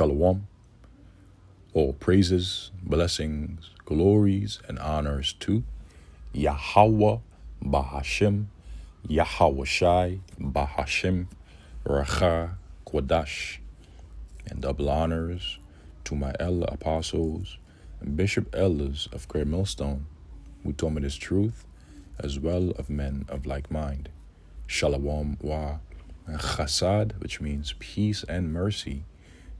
Shalom. All praises, blessings, glories, and honors to Yahweh Bahashim, Yahweh Shai Bahashim, Racha Kwadash, and double honors to my elder apostles and bishop elders of Great Millstone, who told me this truth, as well of men of like mind. Shalom wa chasad, which means peace and mercy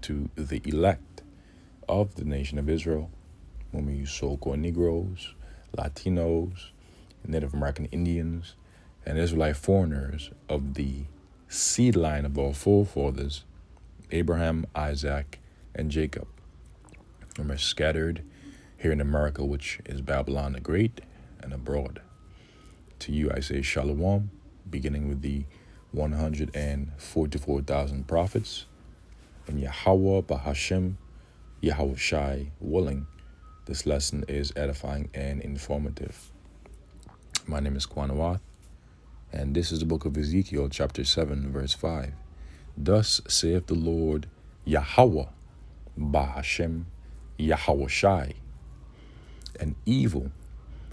to the elect of the nation of Israel, when we so-called Negroes, Latinos, Native American Indians, and Israelite foreigners of the seed line of our forefathers, Abraham, Isaac, and Jacob, and are scattered here in America, which is Babylon the Great, and abroad. To you I say Shalom, beginning with the 144,000 prophets, and Yahweh Bahashim, Yahweh Shai willing. This lesson is edifying and informative. My name is Kwanawath, and this is the book of Ezekiel, chapter 7, verse 5. Thus saith the Lord Yahweh Bahashim, Yahweh Shai, and evil,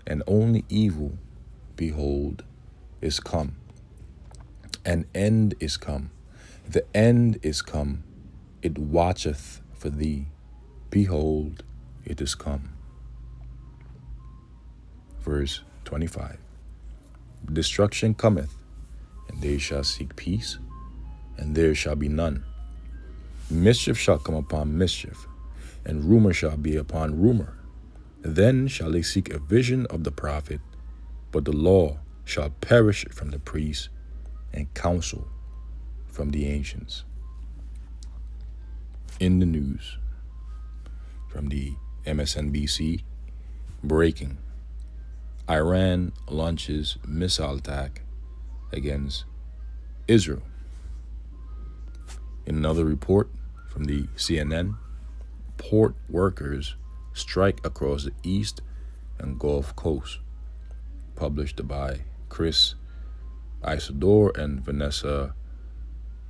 and only evil, behold, is come. An end is come. The end is come. It watcheth for thee. Behold, it is come. Verse 25. Destruction cometh, and they shall seek peace, and there shall be none. Mischief shall come upon mischief, and rumor shall be upon rumor. Then shall they seek a vision of the prophet, but the law shall perish from the priest, and counsel from the ancients. In the news, from the MSNBC, breaking: Iran launches missile attack against Israel. In another report from the CNN, port workers strike across the East and Gulf Coast, published by Chris Isidore and Vanessa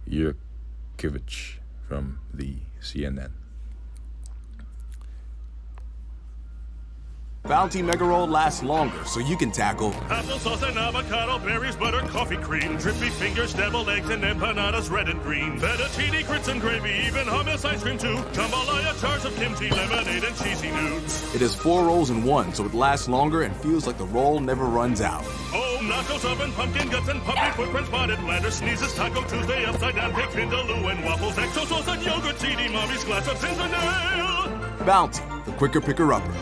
Yurkevich from the CNN. Bounty Mega Roll lasts longer, so you can tackle applesauce and avocado, berries, butter, coffee cream, drippy fingers, deviled eggs, and empanadas, red and green, fettuccine, grits and gravy, even hummus ice cream too, jambalaya, jars of kimchi, lemonade, and cheesy nudes. It has 4 rolls in one, so it lasts longer and feels like the roll never runs out. Oh, nachos, oven, pumpkin guts, and puppy footprints, spotted bladder, sneezes, Taco Tuesday, upside down, cake, vindaloo, and waffles, exo sauce and yogurt, CD, mommy's glass of Zinfandel. Bounty, the quicker picker-upper.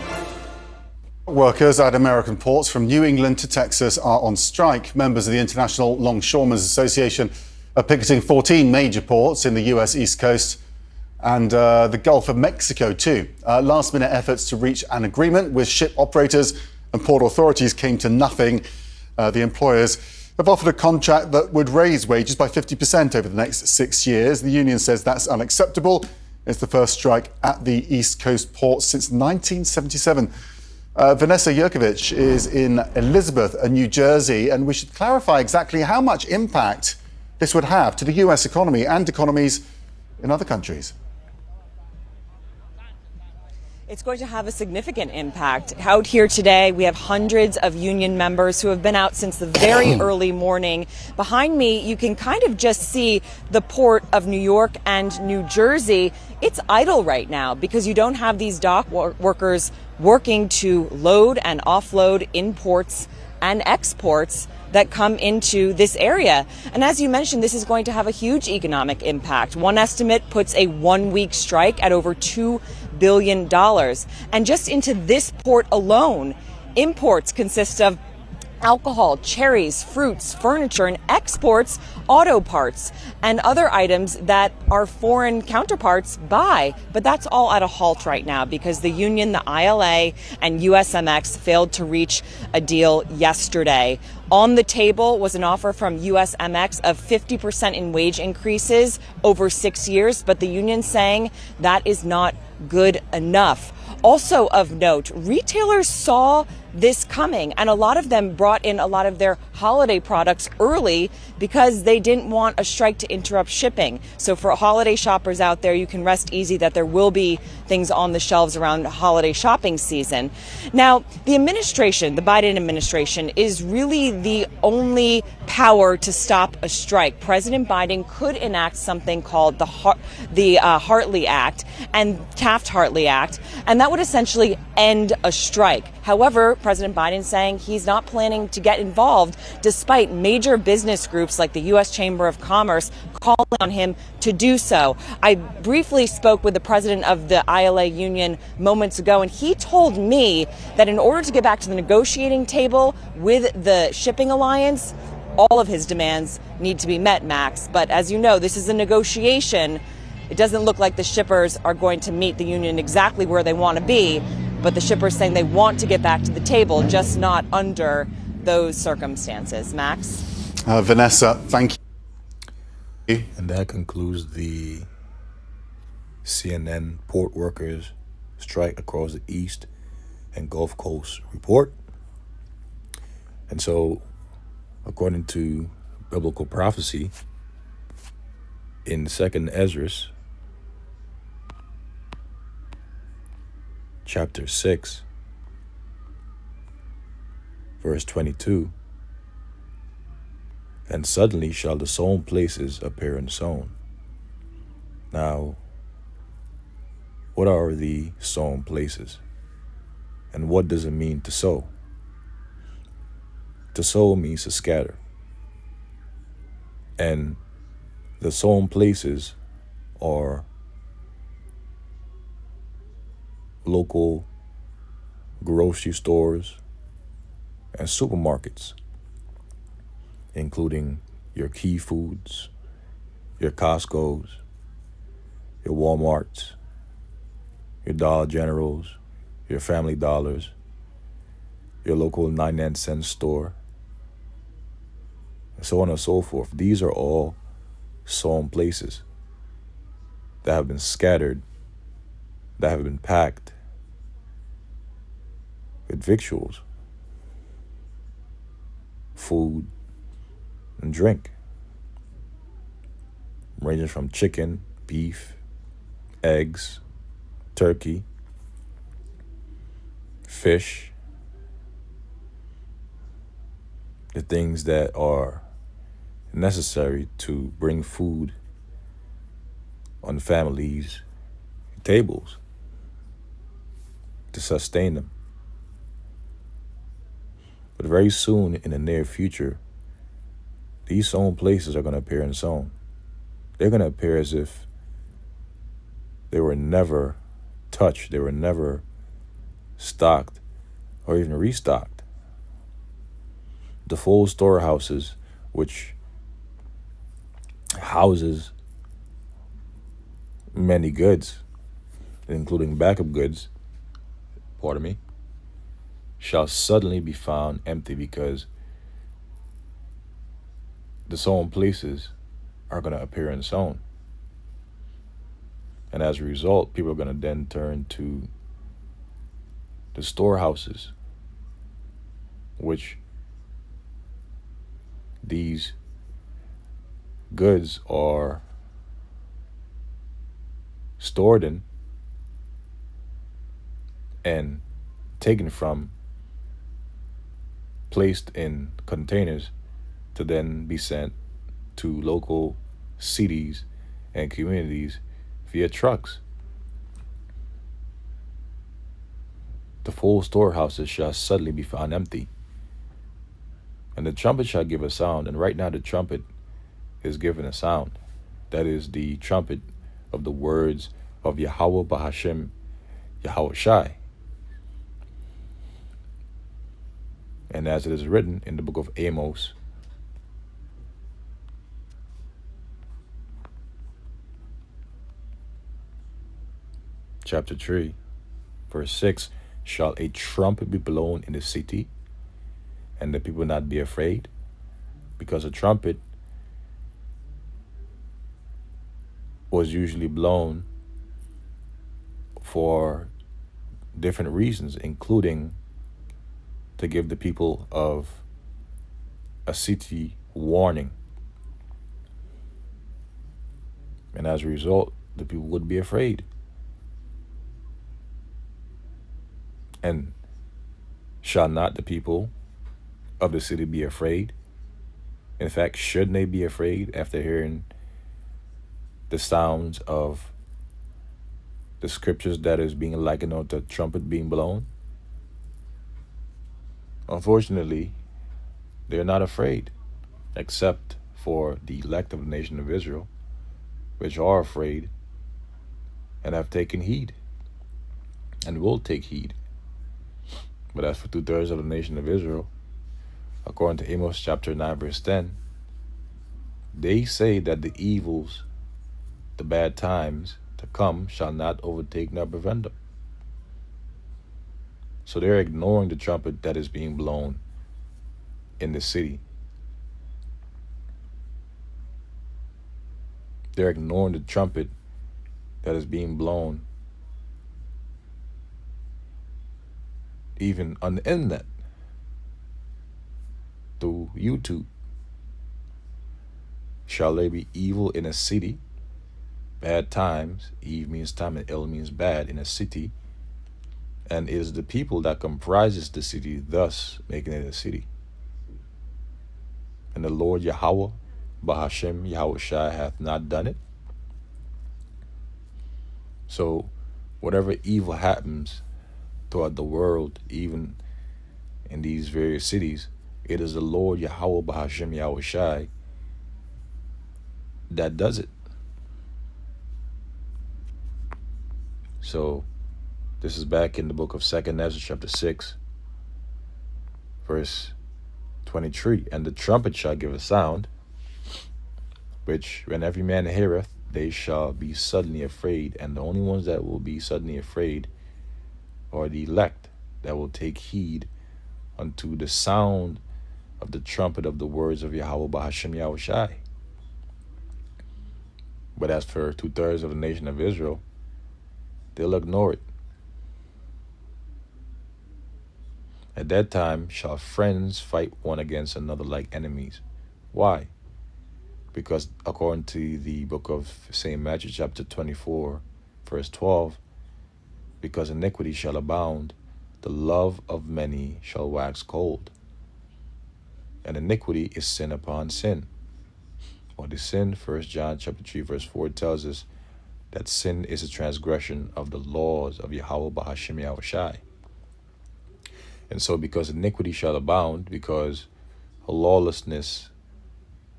Workers at American ports from New England to Texas are on strike. Members of the International Longshoremen's Association are picketing 14 major ports in the US East Coast and the Gulf of Mexico too. Last-minute efforts to reach an agreement with ship operators and port authorities came to nothing. The employers have offered a contract that would raise wages by 50% over the next 6 years. The union says that's unacceptable. It's the first strike at the East Coast ports since 1977. Vanessa Yurkevich is in Elizabeth, New Jersey, and we should clarify exactly how much impact this would have to the US economy and economies in other countries. It's going to have a significant impact. Out here today, we have hundreds of union members who have been out since the very early morning. Behind me, you can kind of just see the port of New York and New Jersey. It's idle right now because you don't have these dock workers working to load and offload imports and exports that come into this area. And as you mentioned, this is going to have a huge economic impact. One estimate puts a 1-week strike at over $2 billion. And just into this port alone, imports consist of alcohol, cherries, fruits, furniture, and exports, auto parts, and other items that our foreign counterparts buy. But that's all at a halt right now because the union, the ILA, and USMX failed to reach a deal yesterday. On the table was an offer from USMX of 50% in wage increases over 6 years, but the union saying that is not good enough. Also of note, retailers saw this coming. And a lot of them brought in a lot of their holiday products early because they didn't want a strike to interrupt shipping. So for holiday shoppers out there, you can rest easy that there will be things on the shelves around holiday shopping season. Now, the administration, the Biden administration, is really the only power to stop a strike. President Biden could enact something called the Hartley Act and Taft-Hartley Act, and that would essentially end a strike. However, President Biden is saying he's not planning to get involved, despite major business groups like the U.S. Chamber of Commerce calling on him to do so. I briefly spoke with the president of the ILA union moments ago, and he told me that in order to get back to the negotiating table with the shipping alliance, all of his demands need to be met, Max. But as you know, this is a negotiation. It doesn't look like the shippers are going to meet the union exactly where they want to be, but the shippers saying they want to get back to the table, just not under those circumstances. Max? Vanessa, thank you. And that concludes the CNN port workers strike across the East and Gulf Coast report. And so, according to biblical prophecy, in 2nd Ezra, chapter 6, verse 22, and suddenly shall the sown places appear unsown. Now, what are the sown places? And what does it mean to sow? To sow means to scatter. And the sown places are local grocery stores and supermarkets, including your Key Foods, your Costco's, your Walmarts, your Dollar Generals, your Family Dollars, your local 99-cent store, and so on and so forth. These are all sown places that have been scattered, that have been packed with victuals, food, and drink, ranging from chicken, beef, eggs, turkey, fish, the things that are necessary to bring food on families' tables to sustain them. But very soon, in the near future, these sown places are going to appear unsown. They're going to appear as if they were never touched, they were never stocked or even restocked. The full storehouses, which houses many goods, including backup goods, shall suddenly be found empty because the sown places are going to appear unsown. And as a result, people are going to then turn to the storehouses, which these goods are stored in and taken from, placed in containers to then be sent to local cities and communities via trucks. The full storehouses shall suddenly be found empty, and the trumpet shall give a sound. And right now the trumpet is giving a sound. That is the trumpet of the words of Yahweh Bahashem, Yahweh Shai. And as it is written in the book of Amos, chapter 3, verse 6, shall a trumpet be blown in the city, and the people not be afraid? Because a trumpet was usually blown for different reasons, including to give the people of a city warning. And as a result, the people would be afraid. And shall not the people of the city be afraid? In fact, shouldn't they be afraid after hearing the sounds of the scriptures that is being likened unto a trumpet being blown? Unfortunately, they're not afraid, except for the elect of the nation of Israel, which are afraid and have taken heed and will take heed. But as for 2/3 of the nation of Israel, according to Amos chapter 9, verse 10, they say that the evils, the bad times to come, shall not overtake nor prevent them. So they're ignoring the trumpet that is being blown in the city. They're ignoring the trumpet that is being blown even on the internet, through YouTube. Shall there be evil in a city? Bad times. Eve means time and ill means bad in a city. And it is the people that comprises the city, thus making it a city. And the Lord Yahweh, Bahashem, Yahweh Shai, hath not done it. So whatever evil happens throughout the world, even in these various cities, it is the Lord Yahweh, Bahashem, Yahweh Shai, that does it. So this is back in the book of 2nd Ezra chapter 6, verse 23. And the trumpet shall give a sound, which when every man heareth, they shall be suddenly afraid. And the only ones that will be suddenly afraid are the elect, that will take heed unto the sound of the trumpet of the words of Yahweh Bahashem Yahweh Shai. But as for 2/3 of the nation of Israel, they'll ignore it. At that time shall friends fight one against another like enemies. Why? Because according to the book of St. Matthew chapter 24, verse 12, because iniquity shall abound, the love of many shall wax cold. And iniquity is sin upon sin. Or the sin, 1 John chapter 3, verse 4 tells us that sin is a transgression of the laws of Yahweh Bahashem Yahweh Shai. And so because iniquity shall abound, because lawlessness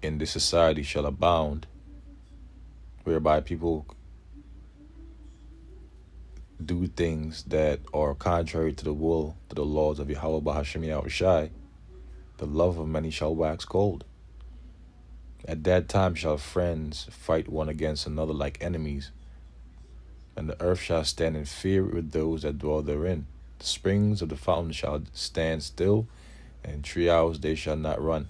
in this society shall abound, whereby people do things that are contrary to the will, to the laws of Yahweh Bahashem Yahweh Shai, the love of many shall wax cold. At that time shall friends fight one against another like enemies, and the earth shall stand in fear with those that dwell therein. The springs of the fountain shall stand still, and in 3 hours they shall not run.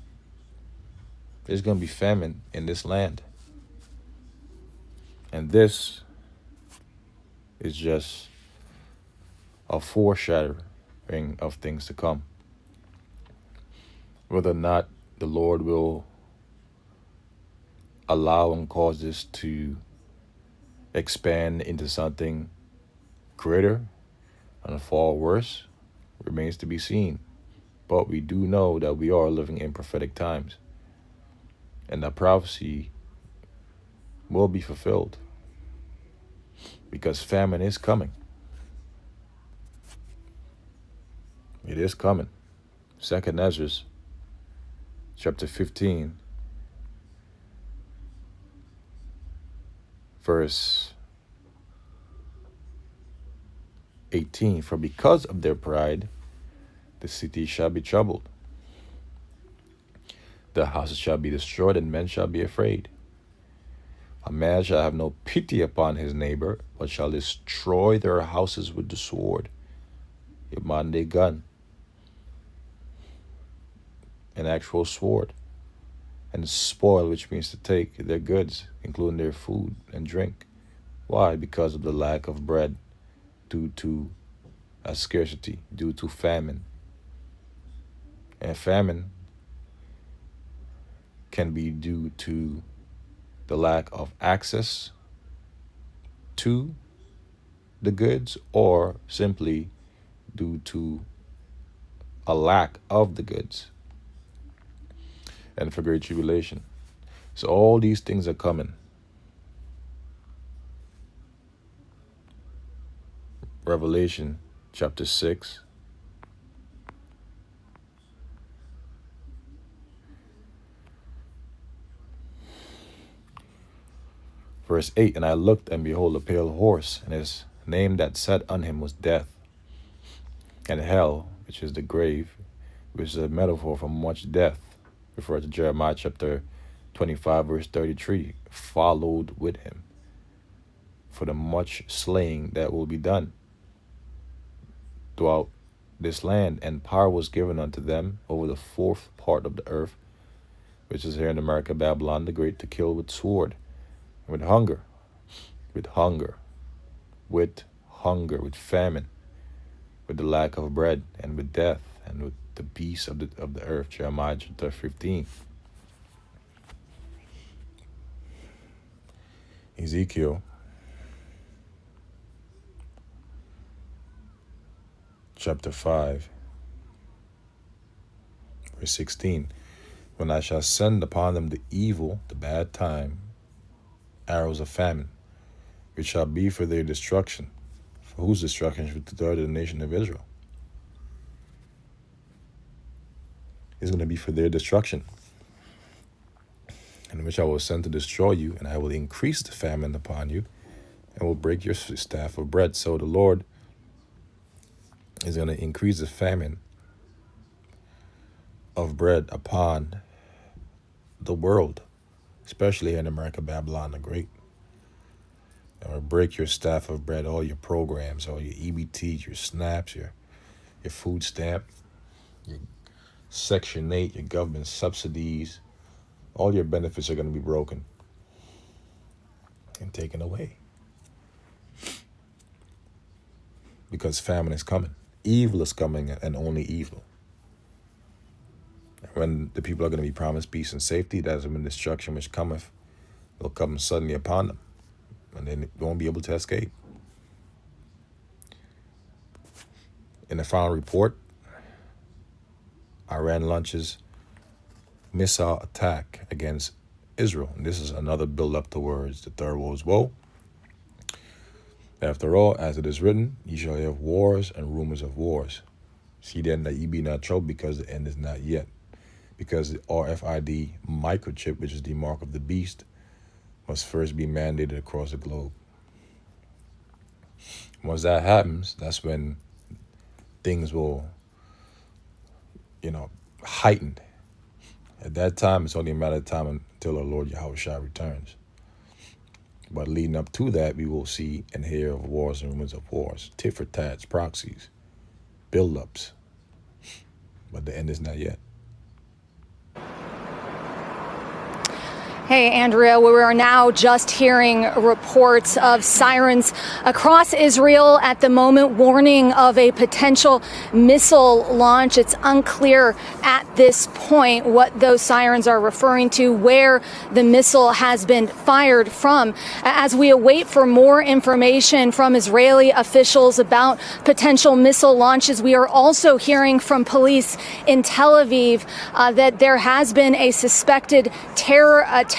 There's going to be famine in this land. And this is just a foreshadowing of things to come. Whether or not the Lord will allow and cause this to expand into something greater and far worse remains to be seen. But we do know that we are living in prophetic times, and that prophecy will be fulfilled, because famine is coming. It is coming. 2nd Ezra chapter 15, verse 18. For because of their pride, the city shall be troubled. The houses shall be destroyed, and men shall be afraid. A man shall have no pity upon his neighbor, but shall destroy their houses with the sword, a modern-day gun, an actual sword, and spoil, which means to take their goods, including their food and drink. Why? Because of the lack of bread, due to a scarcity, due to famine. And famine can be due to the lack of access to the goods, or simply due to a lack of the goods, and for great tribulation. So all these things are coming. Revelation chapter 6. Verse 8, and I looked, and behold, a pale horse, and his name that sat on him was Death. And hell, which is the grave, which is a metaphor for much death, referred to Jeremiah chapter 25, verse 33, followed with him for the much slaying that will be done throughout this land. And power was given unto them over the fourth part of the earth, which is here in America, Babylon the Great, to kill with sword, with hunger, with famine, with the lack of bread, and with death, and with the beasts of the earth. Jeremiah chapter 15. Ezekiel chapter 5, verse 16. When I shall send upon them the evil, the bad time, arrows of famine, which shall be for their destruction. For whose destruction? With the nation of Israel. It's going to be for their destruction. And which I will send to destroy you, and I will increase the famine upon you, and will break your staff of bread. So the Lord is going to increase the famine of bread upon the world, especially in America, Babylon the Great. And will break your staff of bread, all your programs, all your EBT, your SNAPs, your food stamp, your Section 8, your government subsidies. All your benefits are going to be broken and taken away. Because famine is coming. Evil is coming, and only evil. When the people are going to be promised peace and safety, that is when destruction which cometh will come suddenly upon them, and they won't be able to escape. In the final report, Iran launches missile attack against Israel. And this is another build-up towards the third world's woe. After all, as it is written, ye shall have wars and rumors of wars. See then that ye be not troubled, because the end is not yet. Because the RFID microchip, which is the mark of the beast, must first be mandated across the globe. Once that happens, that's when things will, heighten. At that time, it's only a matter of time until our Lord Yahushua returns. But leading up to that, we will see and hear of wars and rumors of wars, tit for tats, proxies, build-ups. But the end is not yet. Hey, Andrea, we are now just hearing reports of sirens across Israel at the moment, warning of a potential missile launch. It's unclear at this point what those sirens are referring to, where the missile has been fired from. As we await for more information from Israeli officials about potential missile launches, we are also hearing from police in Tel Aviv that there has been a suspected terror attack,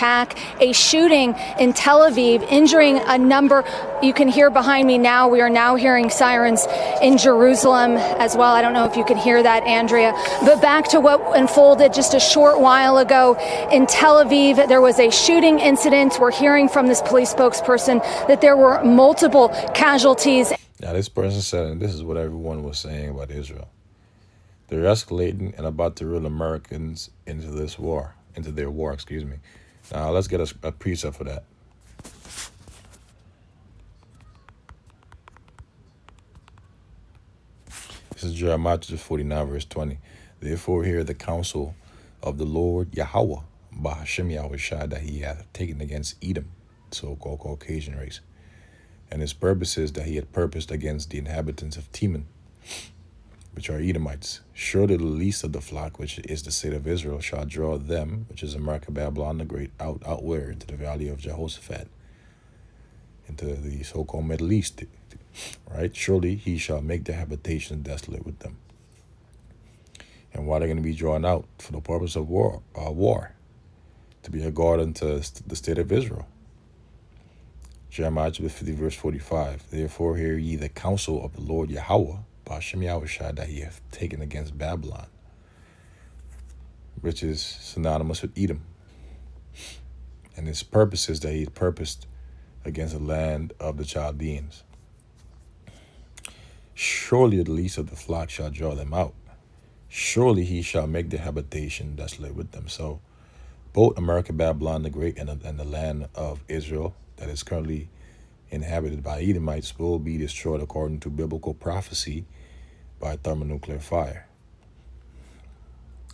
a shooting in Tel Aviv, injuring a number. You can hear behind me now. We are now hearing sirens in Jerusalem as well. I don't know if you can hear that, Andrea. But back to what unfolded just a short while ago in Tel Aviv, there was a shooting incident. We're hearing from this police spokesperson that there were multiple casualties. Now, this person said, and this is what everyone was saying about Israel, they're escalating and about to reel Americans into their war. Now, let's get a precept for that. This is Jeremiah 49, verse 20. Therefore, hear the counsel of the Lord Yahweh, Bahashem Yahushua, that he hath taken against Edom, so-called Caucasian race, and his purposes that he had purposed against the inhabitants of Teman. which are Edomites. Surely the least of the flock, which is the state of Israel, shall draw them, which is America, Babylon the Great, out where? Into the valley of Jehoshaphat, into the so-called Middle East, right? Surely he shall make their habitation desolate with them. And why they're going to be drawn out? For the purpose of war, to be a guard unto the state of Israel. Jeremiah chapter 50, verse 45. Therefore hear ye the counsel of the Lord Yahweh, Ba'ashem Yahushua, that he hath taken against Babylon, which is synonymous with Edom. And his purpose is that he purposed against the land of the Chaldeans. Surely the least of the flock shall draw them out. Surely he shall make their habitation desolate with them. So both America, Babylon the Great, and the land of Israel that is currently inhabited by Edomites will be destroyed according to biblical prophecy by thermonuclear fire.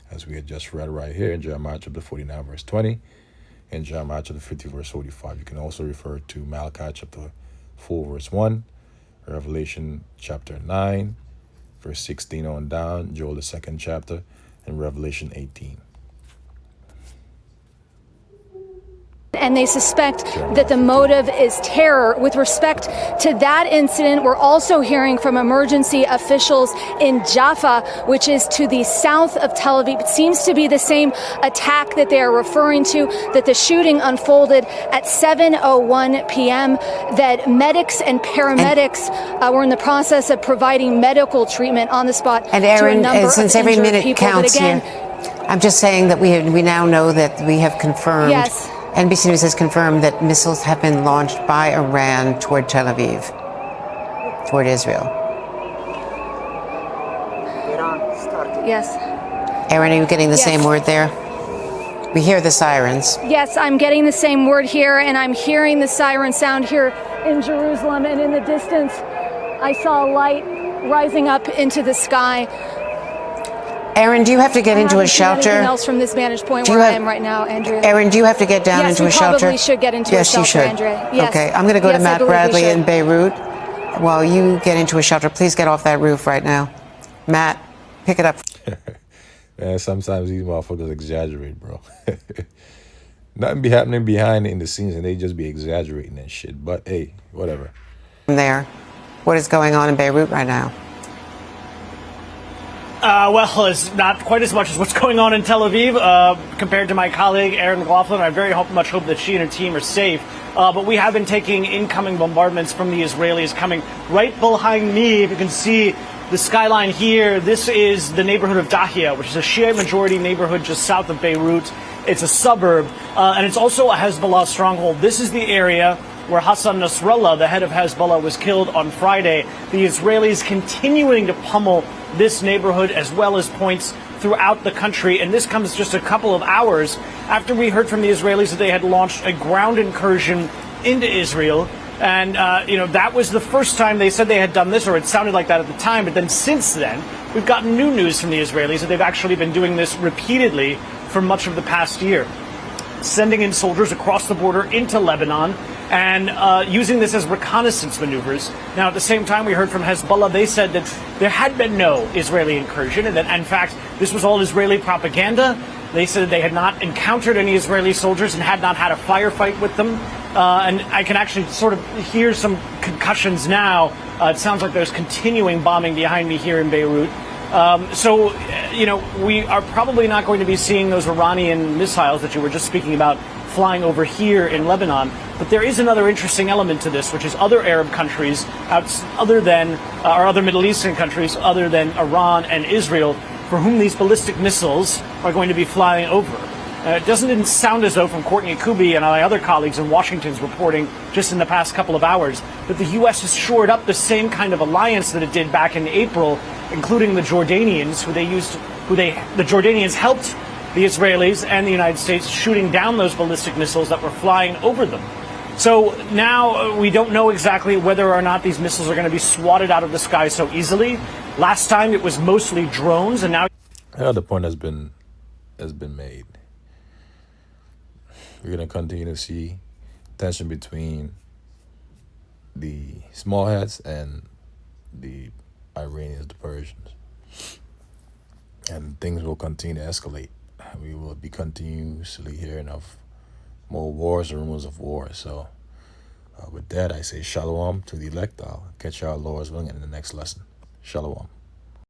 As we had just read right here in Jeremiah chapter 49, verse 20, and Jeremiah chapter 50, verse 45. You can also refer to Malachi chapter 4, verse 1, Revelation chapter 9, verse 16 on down, Joel the 2nd chapter, and Revelation 18. And they suspect that the motive is terror. With respect to that incident, we're also hearing from emergency officials in Jaffa, which is to the south of Tel Aviv. It seems to be the same attack that they are referring to, that the shooting unfolded at 7:01 p.m., that medics and paramedics were in the process of providing medical treatment on the spot. And Aaron, since every minute people. counts again, here, I'm just saying that we now know that we have confirmed. Yes. NBC News has confirmed that missiles have been launched by Iran toward Tel Aviv, toward Israel. Yes. Aaron, are you getting the Yes. same word there? We hear the sirens. Yes, I'm getting the same word here, and I'm hearing the siren sound here in Jerusalem. And in the distance, I saw a light rising up into the sky. Aaron, do you have to get into a shelter? Anything else from this vantage point Do where you I have- am right now, Andrea? Aaron, do you have to get down Yes, into we a shelter? probably should get into a yes, shelter, you should. Andrea. Yes. Okay, I'm going to go Yes, to I Matt believe we Bradley should. in Beirut while you get into a shelter. Please get off that roof right now. Matt, pick it up. Man, sometimes these motherfuckers exaggerate, bro. Nothing be happening behind in the scenes, and they just be exaggerating that shit. But hey, whatever. There. What is going on in Beirut right now? Well, it's not quite as much as what's going on in Tel Aviv. Compared to my colleague, Erin McLaughlin, I very much hope that she and her team are safe. But we have been taking incoming bombardments from the Israelis coming right behind me. If you can see the skyline here, this is the neighborhood of Dahia, which is a Shia majority neighborhood just south of Beirut. It's a suburb, and it's also a Hezbollah stronghold. This is the area where Hassan Nasrallah, the head of Hezbollah, was killed on Friday. The Israelis continuing to pummel this neighborhood as well as points throughout the country. And this comes just a couple of hours after we heard from the Israelis that they had launched a ground incursion into Israel. And, that was the first time they said they had done this, or it sounded like that at the time. But then since then, we've gotten new news from the Israelis that they've actually been doing this repeatedly for much of the past year, sending in soldiers across the border into Lebanon and using this as reconnaissance maneuvers. Now, at the same time, we heard from Hezbollah. They said that there had been no Israeli incursion and that, in fact, this was all Israeli propaganda. They said they had not encountered any Israeli soldiers and had not had a firefight with them. And I can actually sort of hear some concussions now. It sounds like there's continuing bombing behind me here in Beirut. We are probably not going to be seeing those Iranian missiles that you were just speaking about flying over here in Lebanon. But there is another interesting element to this, which is other Arab countries, other Middle Eastern countries, other than Iran and Israel, for whom these ballistic missiles are going to be flying over. It didn't sound as though from Courtney Kubi and my other colleagues in Washington's reporting just in the past couple of hours that the U.S. has shored up the same kind of alliance that it did back in April, including the Jordanians, the Jordanians helped the Israelis and the United States shooting down those ballistic missiles that were flying over them. So now we don't know exactly whether or not these missiles are going to be swatted out of the sky so easily. Last time it was mostly drones, and now The point has been made. We're going to continue to see tension between the small hats and the Iranians, the Persians. And things will continue to escalate. We will be continuously hearing of more wars or rumors of war. So with that, I say shalom to the elect. I'll catch y'all, Lord's willing, in the next lesson. Shalom.